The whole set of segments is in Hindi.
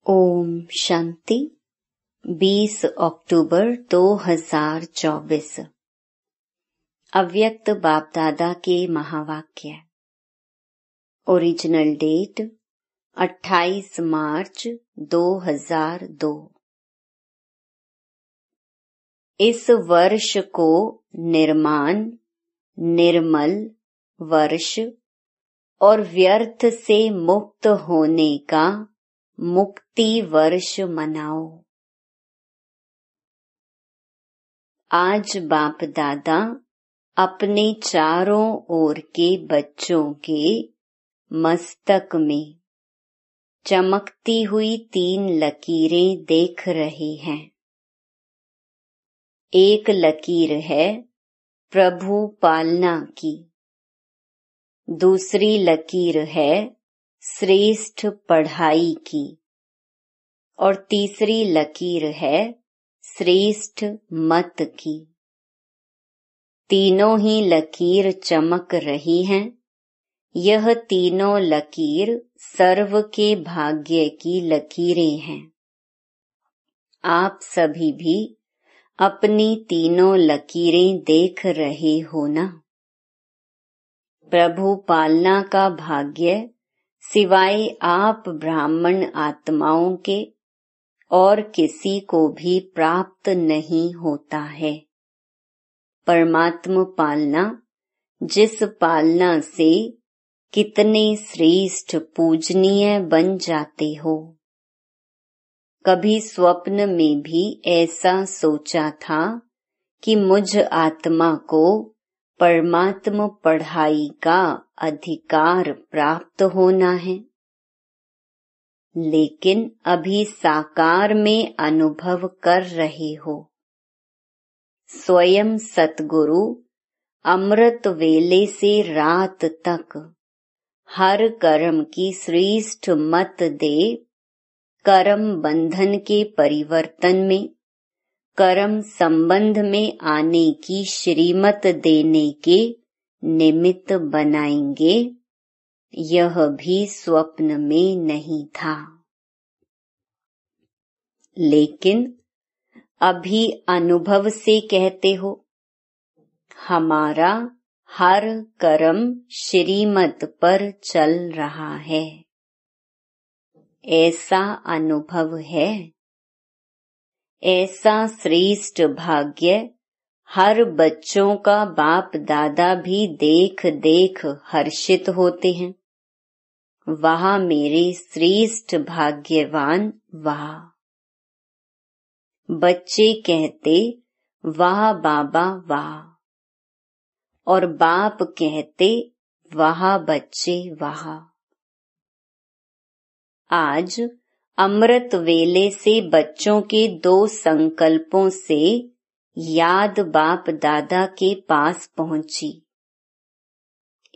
ओम शांति। 20 अक्टूबर 2024। अव्यक्त बाप दादा के महावाक्य। ओरिजिनल डेट 28 मार्च 2002। इस वर्ष को निर्माण, निर्मल वर्ष और व्यर्थ से मुक्त होने का मुक्ति वर्ष मनाओ। आज बाप दादा अपने चारों ओर के बच्चों के मस्तक में चमकती हुई 3 लकीरें देख रहे हैं। एक लकीर है प्रभु पालना की, दूसरी लकीर है श्रेष्ठ पढ़ाई की और तीसरी लकीर है श्रेष्ठ मत की। तीनों ही लकीर चमक रही हैं। यह तीनों लकीर सर्व के भाग्य की लकीरें हैं। आप सभी भी अपनी तीनों लकीरें देख रहे हो ना। प्रभु पालना का भाग्य सिवाय आप ब्राह्मण आत्माओं के और किसी को भी प्राप्त नहीं होता है। परमात्मा पालना, जिस पालना से कितने श्रेष्ठ पूजनीय बन जाते हो। कभी स्वप्न में भी ऐसा सोचा था कि मुझ आत्मा को परमात्मा पढ़ाई का अधिकार प्राप्त होना है, लेकिन अभी साकार में अनुभव कर रहे हो। स्वयं सतगुरु अमृत वेले से रात तक हर कर्म की श्रेष्ठ मत दे, कर्म बंधन के परिवर्तन में, कर्म संबंध में आने की श्रीमत देने के निमित्त बनाएंगे। यह भी स्वप्न में नहीं था, लेकिन अभी अनुभव से कहते हो हमारा हर कर्म श्रीमत पर चल रहा है। ऐसा अनुभव है। ऐसा श्रेष्ठ भाग्य हर बच्चों का बाप दादा भी देख देख हर्षित होते हैं। वाह मेरे श्रेष्ठ भाग्यवान, वाह। बच्चे कहते वाह बाबा वाह, और बाप कहते वाह बच्चे वाह। आज अमृत वेले से बच्चों के 2 संकल्पों से याद बाप दादा के पास पहुंची।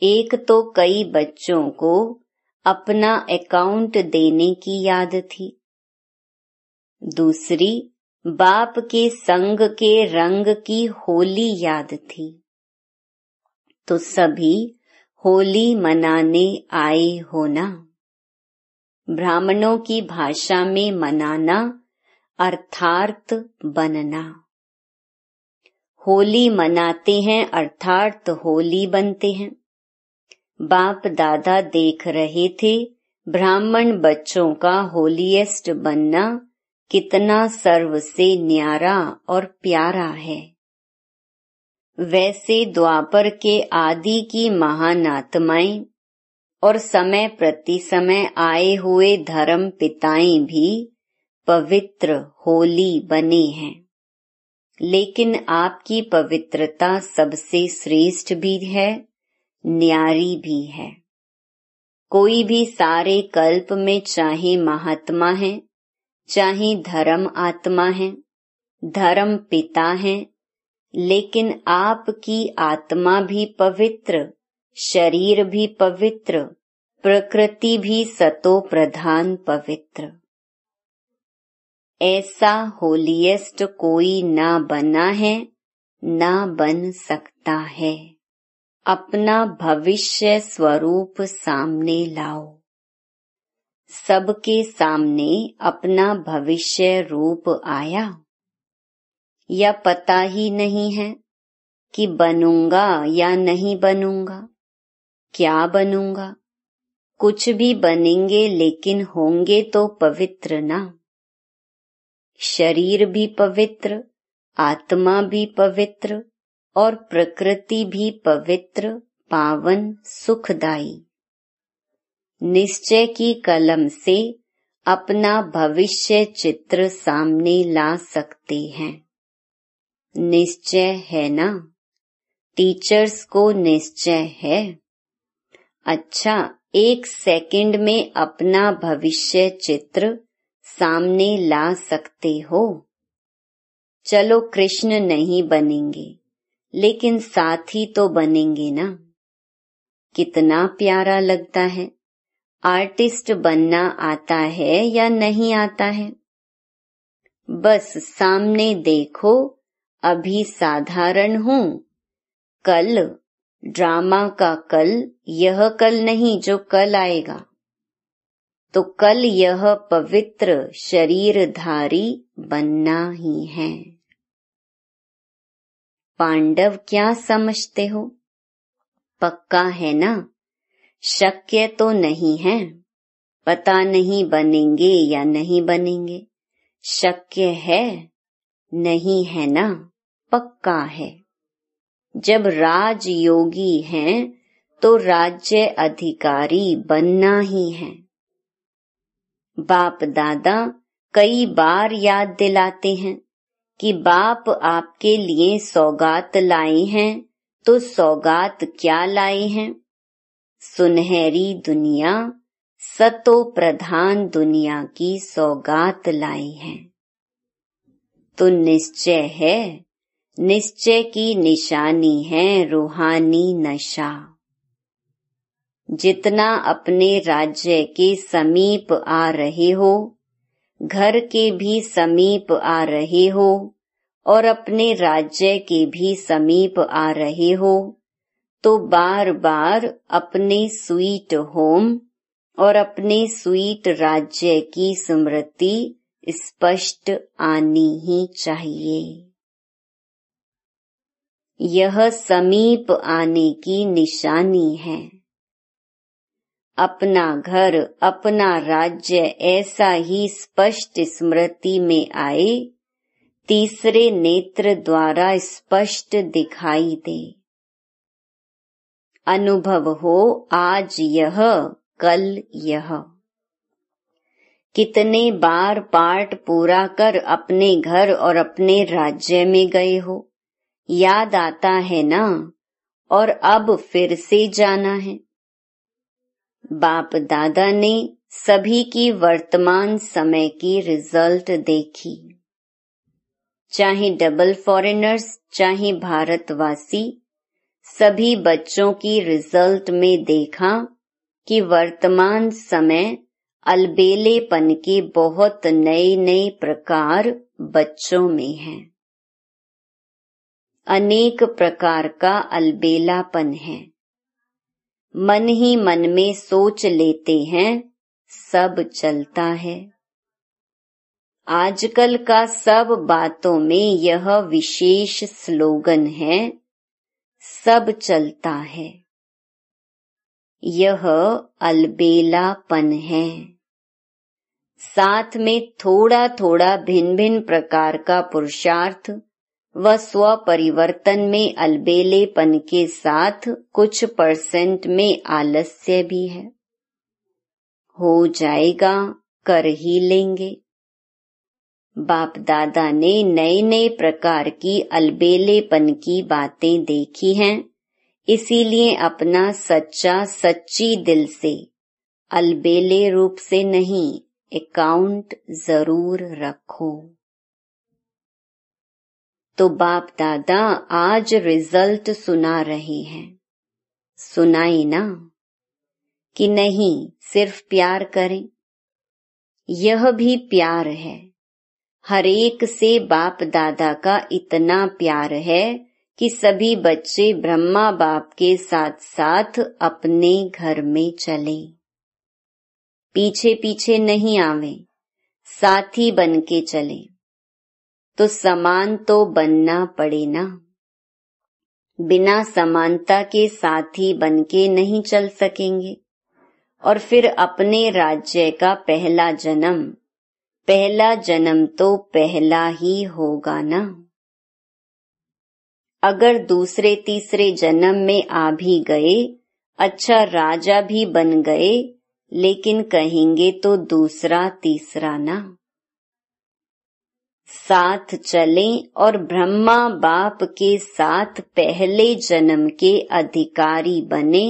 एक तो कई बच्चों को अपना अकाउंट देने की याद थी, दूसरी बाप के संग के रंग की होली याद थी। तो सभी होली मनाने आए हो ना। ब्राह्मणों की भाषा में मनाना अर्थात बनना। होली मनाते हैं अर्थात होली बनते हैं। बाप दादा देख रहे थे ब्राह्मण बच्चों का होलीएस्ट बनना कितना सर्व से न्यारा और प्यारा है। वैसे द्वापर के आदि की महान आत्माएं और समय प्रति समय आए हुए धर्म पिताएं भी पवित्र होली बने हैं, लेकिन आपकी पवित्रता सबसे श्रेष्ठ भी है, न्यारी भी है। कोई भी सारे कल्प में चाहे महात्मा है, चाहे धर्म आत्मा है, धर्म पिता है, लेकिन आपकी आत्मा भी पवित्र, शरीर भी पवित्र, प्रकृति भी सतो प्रधान पवित्र। ऐसा होलीएस्ट कोई ना बना है, ना बन सकता है। अपना भविष्य स्वरूप सामने लाओ। सबके सामने अपना भविष्य रूप आया, या पता ही नहीं है कि बनूंगा या नहीं बनूंगा, क्या बनूंगा। कुछ भी बनेंगे लेकिन होंगे तो पवित्र ना। शरीर भी पवित्र, आत्मा भी पवित्र और प्रकृति भी पवित्र, पावन, सुखदाई। निश्चय की कलम से अपना भविष्य चित्र सामने ला सकते हैं। निश्चय है ना? टीचर्स को निश्चय है। अच्छा, 1 सेकंड में अपना भविष्य चित्र सामने ला सकते हो। चलो कृष्ण नहीं बनेंगे, लेकिन साथी तो बनेंगे ना। कितना प्यारा लगता है। आर्टिस्ट बनना आता है या नहीं आता है? बस सामने देखो, अभी साधारण हूँ, कल ड्रामा का कल, यह कल नहीं जो कल आएगा। तो कल यह पवित्र शरीरधारी बनना ही है। पांडव क्या समझते हो? पक्का है ना? शक्य तो नहीं है। पता नहीं बनेंगे या नहीं बनेंगे। शक्य है? नहीं है ना? पक्का है। जब राजयोगी हैं तो राज्य अधिकारी बनना ही है। बाप दादा कई बार याद दिलाते हैं कि बाप आपके लिए सौगात लाए हैं, तो सौगात क्या लाए हैं? सुनहरी दुनिया, सतो प्रधान दुनिया की सौगात लाई हैं। तो निश्चय है, निश्चय की निशानी है रूहानी नशा। जितना अपने राज्य के समीप आ रहे हो, घर के भी समीप आ रहे हो और अपने राज्य के भी समीप आ रहे हो, तो बार बार अपने स्वीट होम और अपने स्वीट राज्य की स्मृति स्पष्ट आनी ही चाहिए। यह समीप आने की निशानी है। अपना घर, अपना राज्य ऐसा ही स्पष्ट स्मृति में आए, तीसरे नेत्र द्वारा स्पष्ट दिखाई दे। अनुभव हो आज यह, कल यह। कितने बार पाठ पूरा कर अपने घर और अपने राज्य में गए हो, याद आता है ना? और अब फिर से जाना है। बाप दादा ने सभी की वर्तमान समय की रिजल्ट देखी। चाहे डबल फॉरेनर्स, चाहे भारतवासी, सभी बच्चों की रिजल्ट में देखा कि वर्तमान समय अलबेलेपन के बहुत नए नए प्रकार बच्चों में हैं। अनेक प्रकार का अलबेलापन है। मन ही मन में सोच लेते हैं, सब चलता है। आजकल का सब बातों में यह विशेष स्लोगन है, सब चलता है। यह अलबेलापन है। साथ में थोड़ा थोड़ा भिन्न भिन्न प्रकार का पुरुषार्थ व स्व परिवर्तन में अलबेलेपन के साथ कुछ % में आलस्य भी है। हो जाएगा, कर ही लेंगे। बाप दादा ने नए नए प्रकार की अलबेलेपन की बातें देखी हैं, इसीलिए अपना सच्चा सच्ची दिल से, अलबेले रूप से नहीं, अकाउंट जरूर रखो। तो बाप दादा आज रिजल्ट सुना रहे हैं। सुनाई ना? कि नहीं सिर्फ प्यार करें? यह भी प्यार है। हर एक से बाप दादा का इतना प्यार है कि सभी बच्चे ब्रह्मा बाप के साथ साथ अपने घर में चले। पीछे पीछे नहीं आवे, साथी बन के चले। तो समान तो बनना पड़े ना। बिना समानता के साथी बन के नहीं चल सकेंगे। और फिर अपने राज्य का पहला जन्म तो पहला ही होगा ना। अगर दूसरे तीसरे जन्म में आ भी गए, अच्छा राजा भी बन गए, लेकिन कहेंगे तो दूसरा तीसरा ना। साथ चलें और ब्रह्मा बाप के साथ पहले जन्म के अधिकारी बने।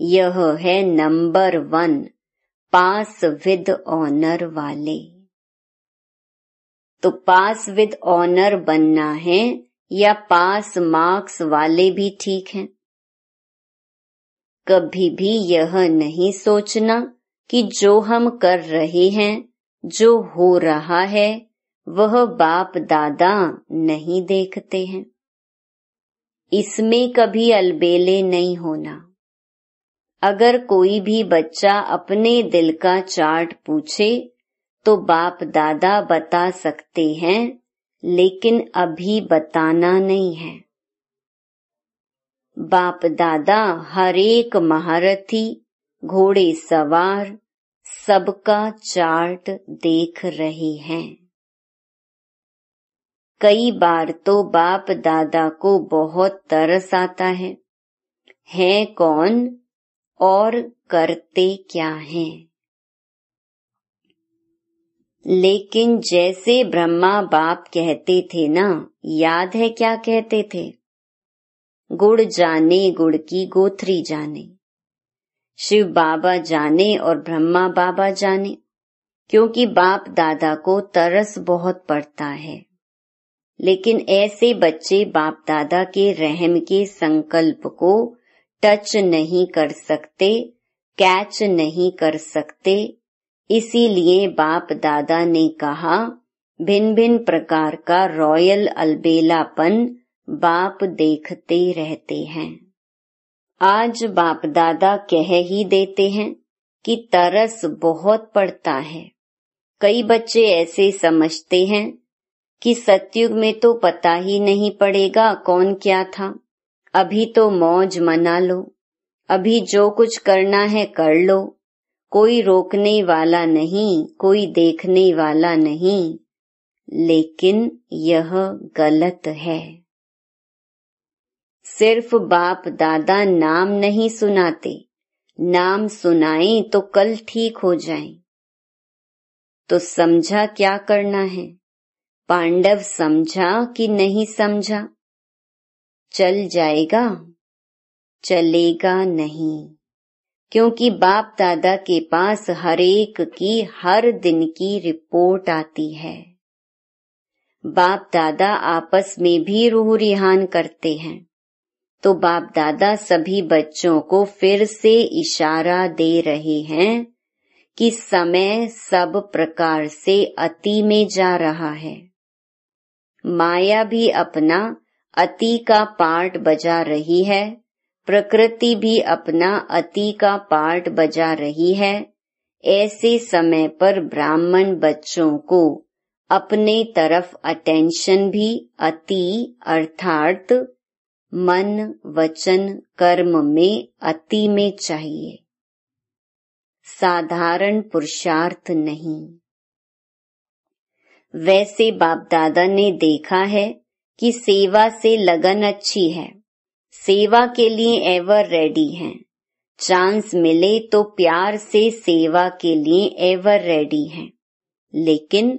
यह है नंबर 1 पास विद ऑनर वाले। तो पास विद ऑनर बनना है या पास मार्क्स वाले भी ठीक हैं। कभी भी यह नहीं सोचना कि जो हम कर रहे हैं, जो हो रहा है, वह बाप दादा नहीं देखते हैं। इसमें कभी अलबेले नहीं होना। अगर कोई भी बच्चा अपने दिल का चार्ट पूछे तो बाप दादा बता सकते हैं, लेकिन अभी बताना नहीं है। बाप दादा हर एक महारथी, घोड़े सवार, सबका चार्ट देख रहे हैं। कई बार तो बाप दादा को बहुत तरस आता है कौन और करते क्या हैं। लेकिन जैसे ब्रह्मा बाप कहते थे ना, याद है क्या कहते थे? गुड़ जाने गुड़ की गोथरी जाने। शिव बाबा जाने और ब्रह्मा बाबा जाने, क्योंकि बाप दादा को तरस बहुत पड़ता है। लेकिन ऐसे बच्चे बाप दादा के रहम के संकल्प को टच नहीं कर सकते, कैच नहीं कर सकते। इसीलिए बाप दादा ने कहा, भिन्न भिन्न प्रकार का रॉयल अलबेलापन बाप देखते रहते हैं। आज बाप दादा कह ही देते हैं कि तरस बहुत पड़ता है। कई बच्चे ऐसे समझते हैं कि सतयुग में तो पता ही नहीं पड़ेगा कौन क्या था, अभी तो मौज मना लो, अभी जो कुछ करना है कर लो, कोई रोकने वाला नहीं, कोई देखने वाला नहीं। लेकिन यह गलत है। सिर्फ बाप दादा नाम नहीं सुनाते, नाम सुनाएं तो कल ठीक हो जाएं। तो समझा क्या करना है? पांडव समझा कि नहीं समझा? चल जाएगा? चलेगा नहीं, क्योंकि बाप दादा के पास हर एक की हर दिन की रिपोर्ट आती है। बाप दादा आपस में भी रूह रिहान करते हैं, तो बाप दादा सभी बच्चों को फिर से इशारा दे रहे हैं कि समय सब प्रकार से अति में जा रहा है। माया भी अपना अति का पार्ट बजा रही है, प्रकृति भी अपना अति का पार्ट बजा रही है। ऐसे समय पर ब्राह्मण बच्चों को अपने तरफ अटेंशन भी अति अर्थात मन वचन कर्म में अति में चाहिए, साधारण पुरुषार्थ नहीं। वैसे बाप दादा ने देखा है कि सेवा से लगन अच्छी है, सेवा के लिए एवर रेडी हैं, चांस मिले तो प्यार से सेवा के लिए एवर रेडी हैं। लेकिन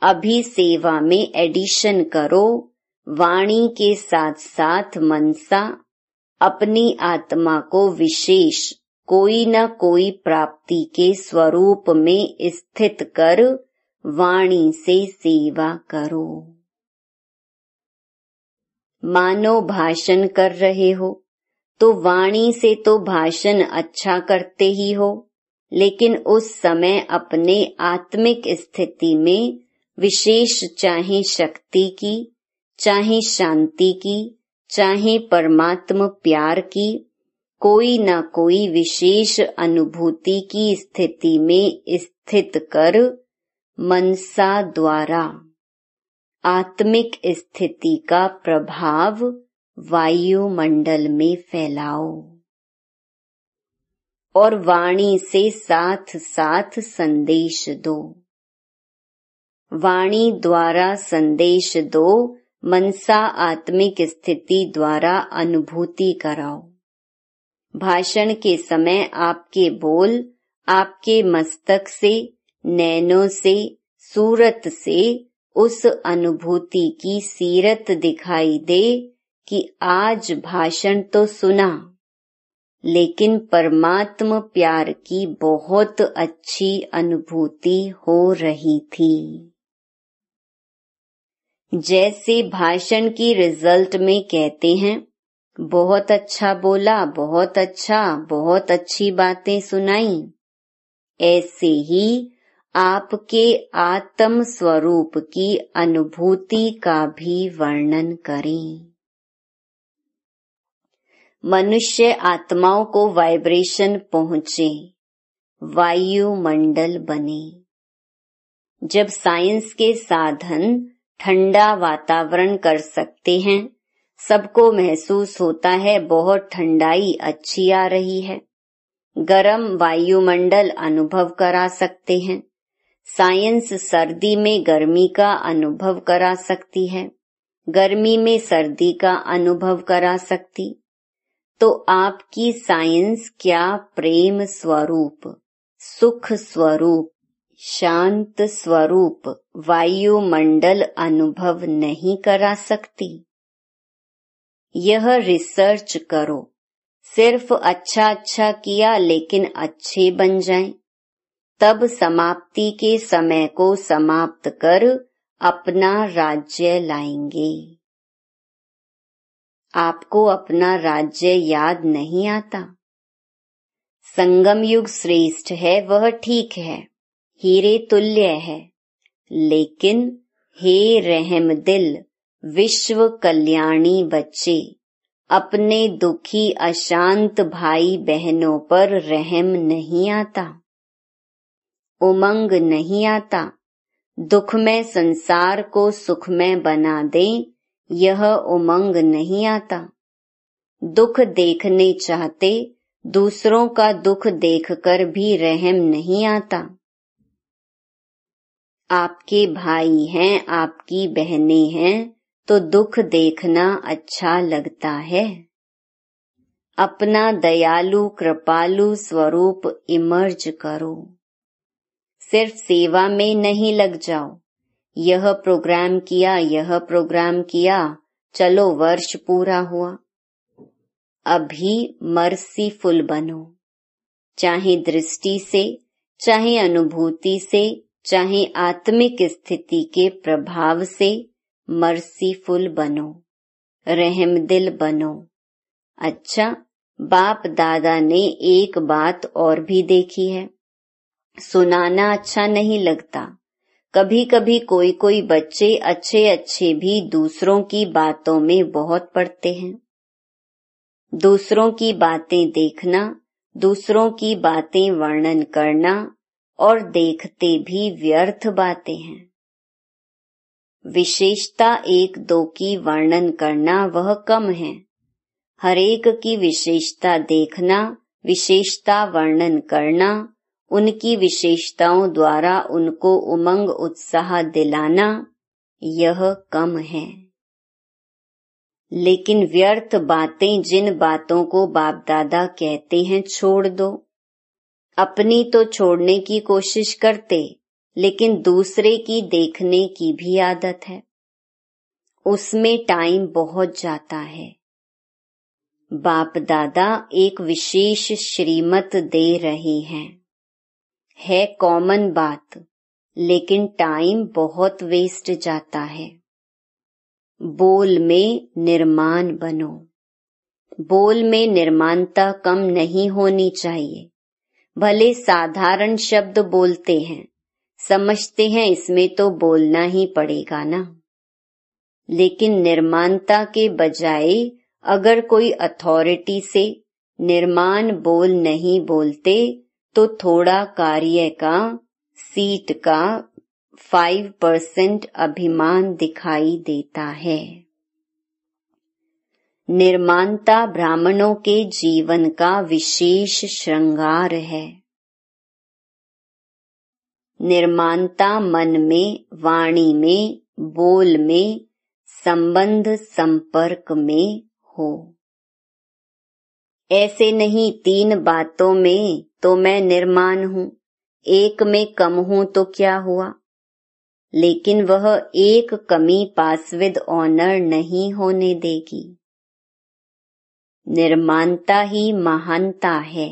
अभी सेवा में एडिशन करो, वाणी के साथ साथ मनसा, अपनी आत्मा को विशेष कोई न कोई प्राप्ति के स्वरूप में स्थित कर वाणी से सेवा करो। मानो भाषण कर रहे हो तो वाणी से तो भाषण अच्छा करते ही हो, लेकिन उस समय अपने आत्मिक स्थिति में विशेष चाहे शक्ति की, चाहे शांति की, चाहे परमात्म प्यार की, कोई न कोई विशेष अनुभूति की स्थिति में स्थित कर मनसा द्वारा आत्मिक स्थिति का प्रभाव वायुमंडल में फैलाओ और वाणी से साथ साथ संदेश दो। वाणी द्वारा संदेश दो, मनसा आत्मिक स्थिति द्वारा अनुभूति कराओ। भाषण के समय आपके बोल आपके मस्तक से, नैनों से, सूरत से उस अनुभूति की सीरत दिखाई दे कि आज भाषण तो सुना, लेकिन परमात्म प्यार की बहुत अच्छी अनुभूति हो रही थी। जैसे भाषण की रिजल्ट में कहते हैं, बहुत अच्छा बोला, बहुत अच्छा, बहुत अच्छी बातें सुनाई, ऐसे ही आपके आत्म स्वरूप की अनुभूति का भी वर्णन करें। मनुष्य आत्माओं को वाइब्रेशन पहुंचे, वायुमंडल बने। जब साइंस के साधन ठंडा वातावरण कर सकते हैं, सबको महसूस होता है बहुत ठंडाई अच्छी आ रही है, गर्म वायुमंडल अनुभव करा सकते हैं। साइंस सर्दी में गर्मी का अनुभव करा सकती है, गर्मी में सर्दी का अनुभव करा सकती। तो आपकी साइंस क्या प्रेम स्वरूप, सुख स्वरूप, शांत स्वरूप वायुमंडल अनुभव नहीं करा सकती? यह रिसर्च करो। सिर्फ अच्छा अच्छा किया लेकिन अच्छे बन जाएं, तब समाप्ति के समय को समाप्त कर अपना राज्य लाएंगे। आपको अपना राज्य याद नहीं आता? संगम युग श्रेष्ठ है, वह ठीक है, हीरे तुल्य है, लेकिन हे रहम दिल विश्व कल्याणी बच्चे, अपने दुखी अशांत भाई बहनों पर रहम नहीं आता, उमंग नहीं आता। दुखमय संसार को सुखमय बना दें, यह उमंग नहीं आता। दुख देखने चाहते, दूसरों का दुख देखकर भी रहम नहीं आता। आपके भाई हैं, आपकी बहनें हैं, तो दुख देखना अच्छा लगता है। अपना दयालु कृपालु स्वरूप इमर्ज करो। सिर्फ सेवा में नहीं लग जाओ, यह प्रोग्राम किया, यह प्रोग्राम किया, चलो वर्ष पूरा हुआ। अभी मर्सीफुल बनो, चाहे दृष्टि से, चाहे अनुभूति से, चाहे आत्मिक स्थिति के प्रभाव से मर्सीफुल बनो, रहमदिल बनो। अच्छा, बाप दादा ने एक बात और भी देखी है, सुनाना अच्छा नहीं लगता। कभी कभी कोई कोई बच्चे अच्छे अच्छे भी दूसरों की बातों में बहुत पड़ते हैं। दूसरों की बातें देखना, दूसरों की बातें वर्णन करना और देखते भी व्यर्थ बातें हैं। विशेषता एक दो की वर्णन करना वह कम है। हरेक की विशेषता देखना, विशेषता वर्णन करना, उनकी विशेषताओं द्वारा उनको उमंग उत्साह दिलाना, यह कम है। लेकिन व्यर्थ बातें, जिन बातों को बाप दादा कहते हैं छोड़ दो। अपनी तो छोड़ने की कोशिश करते, लेकिन दूसरे की देखने की भी आदत है, उसमें टाइम बहुत जाता है। बाप दादा एक विशेष श्रीमत दे रहे हैं, है कॉमन बात, लेकिन टाइम बहुत वेस्ट जाता है। बोल में निर्माण बनो। बोल में निर्माणता कम नहीं होनी चाहिए। भले साधारण शब्द बोलते हैं, समझते हैं इसमें तो बोलना ही पड़ेगा ना, लेकिन निर्माणता के बजाय अगर कोई अथॉरिटी से, निर्माण बोल नहीं बोलते तो थोड़ा कार्य का, सीट का 5% अभिमान दिखाई देता है। निर्माणता ब्राह्मणों के जीवन का विशेष श्रृंगार है। निर्माणता मन में, वाणी में, बोल में, संबंध संपर्क में हो। ऐसे नहीं 3 बातों में तो मैं निर्माण हूँ, एक में कम हूँ तो क्या हुआ, लेकिन वह एक कमी पास विद ऑनर नहीं होने देगी। निर्माणता ही महानता है।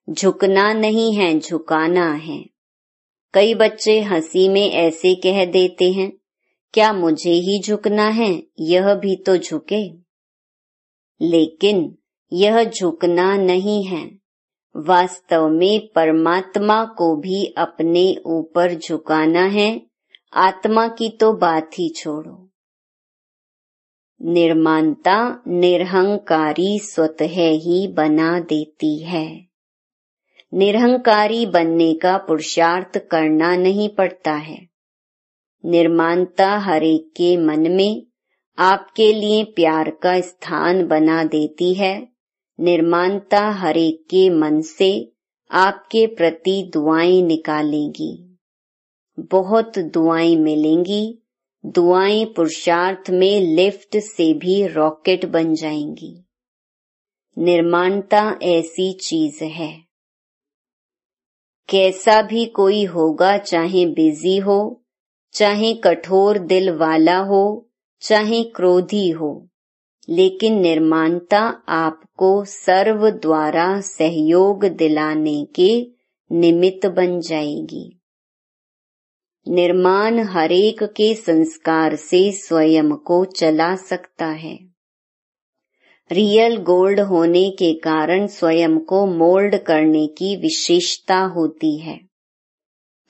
झुकना नहीं है, झुकाना है। कई बच्चे हंसी में ऐसे कह देते हैं, क्या मुझे ही झुकना है, यह भी तो झुके। लेकिन यह झुकना नहीं है, वास्तव में परमात्मा को भी अपने ऊपर झुकाना है। आत्मा की तो बात ही छोड़ो। निर्माणता निरहंकारी स्वतः ही बना देती है। निरहंकारी बनने का पुरुषार्थ करना नहीं पड़ता है। निर्माणता हरेक के मन में आपके लिए प्यार का स्थान बना देती है। निर्माणता हरेक के मन से आपके प्रति दुआएं निकालेगी। बहुत दुआएं मिलेंगी। दुआएं पुरुषार्थ में लिफ्ट से भी रॉकेट बन जाएंगी। निर्माणता ऐसी चीज है। कैसा भी कोई होगा, चाहे बिजी हो, चाहे कठोर दिल वाला हो, चाहे क्रोधी हो, लेकिन निर्माणता आपको सर्व द्वारा सहयोग दिलाने के निमित्त बन जाएगी। निर्माण हरेक के संस्कार से स्वयं को चला सकता है। रियल गोल्ड होने के कारण स्वयं को मोल्ड करने की विशेषता होती है।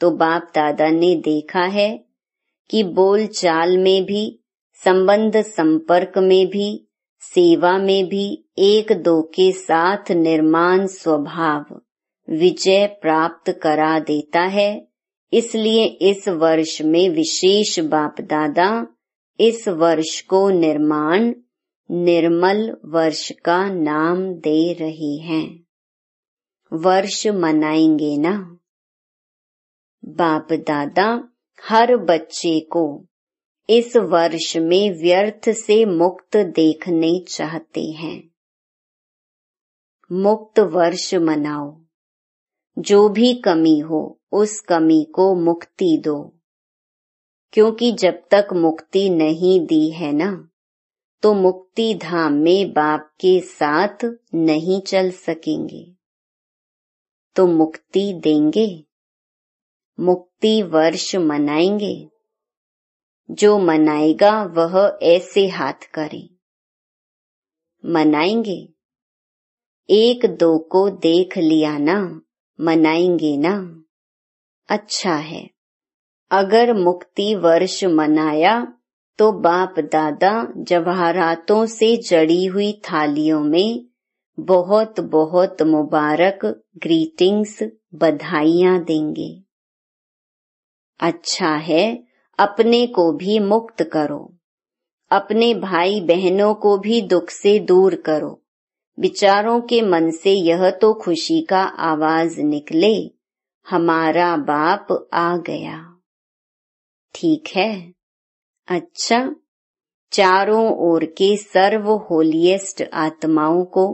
तो बाप दादा ने देखा है कि बोल चाल में भी, संबंध संपर्क में भी, सेवा में भी एक दो के साथ निर्माण स्वभाव विजय प्राप्त करा देता है। इसलिए इस वर्ष में विशेष बाप दादा इस वर्ष को निर्माण निर्मल वर्ष का नाम दे रहे हैं। वर्ष मनाएंगे ना? बाप दादा हर बच्चे को इस वर्ष में व्यर्थ से मुक्त देखने चाहते हैं। मुक्त वर्ष मनाओ। जो भी कमी हो उस कमी को मुक्ति दो, क्योंकि जब तक मुक्ति नहीं दी है ना, तो मुक्ति धाम में बाप के साथ नहीं चल सकेंगे। तो मुक्ति देंगे, मुक्ति वर्ष मनाएंगे। जो मनाएगा वह ऐसे हाथ करे। मनाएंगे। एक दो को देख लिया ना, मनाएंगे ना? अच्छा है। अगर मुक्ति वर्ष मनाया तो बाप दादा जवाहरातों से जड़ी हुई थालियों में बहुत बहुत मुबारक ग्रीटिंग्स, बधाइयां देंगे। अच्छा है, अपने को भी मुक्त करो। अपने भाई बहनों को भी दुख से दूर करो। विचारों के मन से यह तो खुशी का आवाज निकले, हमारा बाप आ गया। ठीक है? अच्छा, चारों ओर के सर्व होलिएस्ट आत्माओं को,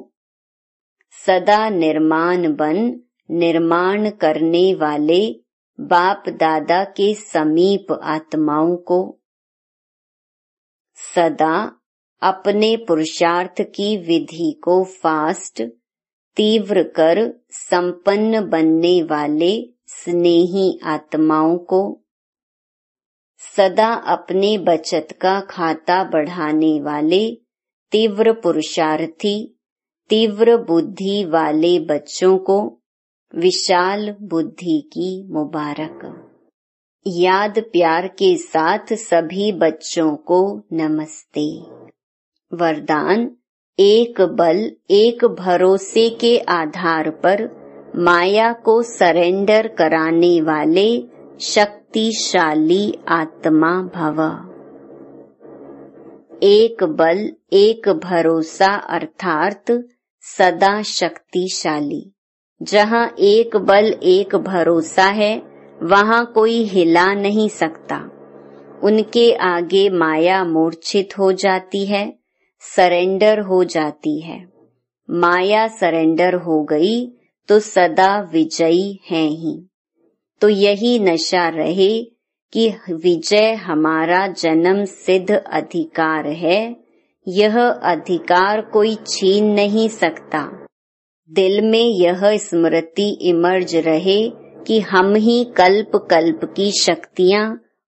सदा निर्माण बन निर्माण करने वाले बाप दादा के समीप आत्माओं को, सदा अपने पुरुषार्थ की विधि को फास्ट तीव्र कर संपन्न बनने वाले स्नेही आत्माओं को, सदा अपने बचत का खाता बढ़ाने वाले तीव्र पुरुषार्थी, तीव्र बुद्धि वाले बच्चों को विशाल बुद्धि की मुबारक। याद प्यार के साथ सभी बच्चों को नमस्ते। वरदान एक बल एक भरोसे के आधार पर माया को सरेंडर कराने वाले शक्तिशाली आत्मा भव। एक बल एक भरोसा अर्थात सदा शक्तिशाली। जहाँ एक बल एक भरोसा है वहाँ कोई हिला नहीं सकता। उनके आगे माया मूर्छित हो जाती है, सरेंडर हो जाती है। माया सरेंडर हो गई तो सदा विजयी है ही। तो यही नशा रहे कि विजय हमारा जन्म सिद्ध अधिकार है, यह अधिकार कोई छीन नहीं सकता। दिल में यह स्मृति इमर्ज रहे कि हम ही कल्प कल्प की शक्तियां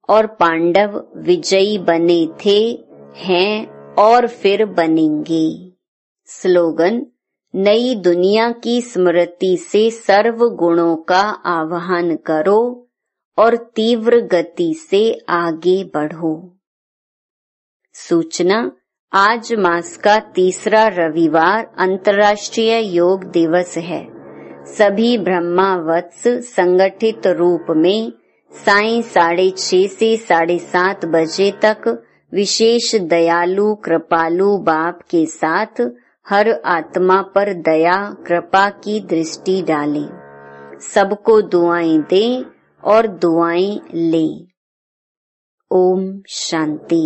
और पांडव विजयी बने थे, हैं और फिर बनेंगे। स्लोगन: नई दुनिया की स्मृति से सर्व गुणों का आह्वान करो और तीव्र गति से आगे बढ़ो। सूचना: आज मास का तीसरा रविवार अंतर्राष्ट्रीय योग दिवस है। सभी ब्रह्मावत्स संगठित रूप में सायं 6:30 से 7:30 बजे तक विशेष दयालु कृपालु बाप के साथ हर आत्मा पर दया कृपा की दृष्टि डालें। सबको दुआएं दें और दुआएं लें। ओम शांति।